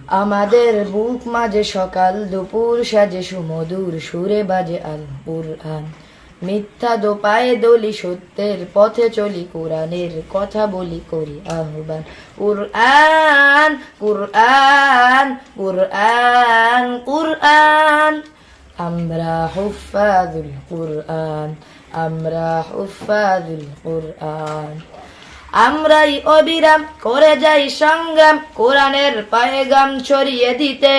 আমাদের বুক মাঝে সকাল দুপুর সাজে সুমধুর সুরে বাজে আল কুরআন। মিথ্যা দোপায়ে দলি সত্যের পথে চলি, কোরআনের কথা বলি করি আহ্বান। কুরআন কুরআন কুরআন কুরআন, আমরা হুফাজুল কুরআন, আমরা হুফাজুল কুরআন। আমরাই অবিরাম করে যাই সংগ্রাম, কোরআনের পায়গাম ছড়িয়ে দিতে।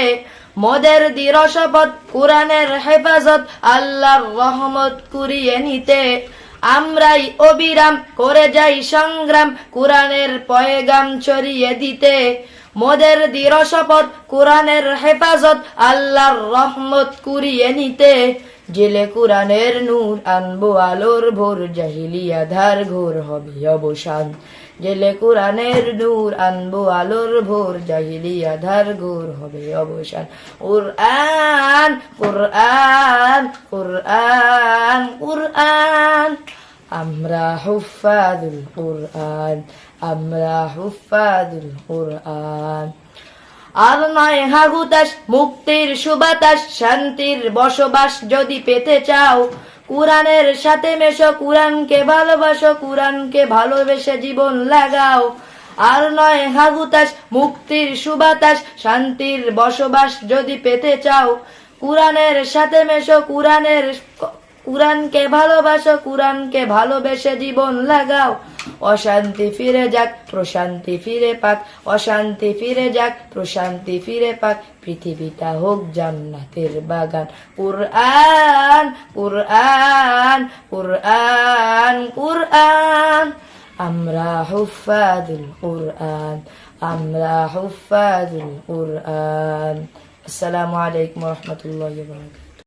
মোদের দৃঢ় শপথ কোরআনের হেফাজত, আল্লাহর রহমত কুড়িয়ে নিতে। আমরাই অবিরাম করে যাই সংগ্রাম, কোরআনের পয়গাম ছড়িয়ে দিতে। মোদের দৃঢ় শপথ কোরআনের হেফাজত, আল্লাহর রহমত কুড়িয়ে নিতে। জেলে কোরআনের নূর আনবো আলোর ভোর, জাহিলিয়া ধার ঘোর হবে অবসান। জেলে কোরআনের নূর আনবো আলোর ভোর, জাহিলিয়া ধার ঘোর হবে অবসান। কুরআন কুরআন কুরআন কুরআন, আমরা হুফাজুল কুরআন, আমরা হুফাজুল কুরআন। আর নয় হাগুতাস মুক্তির সুবাতাস, শান্তির বসবাস যদি পেতে চাও, কোরআনের সাথে মেশো, কোরআনকে ভালোবাসো, কোরআনকে ভালোবেসে জীবন লাগাও। আর নয় হাগুতাস মুক্তির সুবাতাস, শান্তির বসবাস যদি পেতে চাও, কোরআনের সাথে মেশো, কোরআনকে ভালোবাসো, কোরআনকে ভালোবেসে জীবন লাগাও। অশান্তি ফিরে যাক, প্রশান্তি ফিরে পাক, অশান্তি ফিরে যাক, প্রশান্তি ফিরে পাক, পৃথিবীটা হোক জান্নাতের বাগান। কুরআন কুরআন কুরআন কুরআন, আমরা হুফাজুল কুরআন, আমরা হুফাজুল কুরআন। আসসালামু আলাইকুম ওয়া রাহমাতুল্লাহি ওয়া বারাকাতুহু।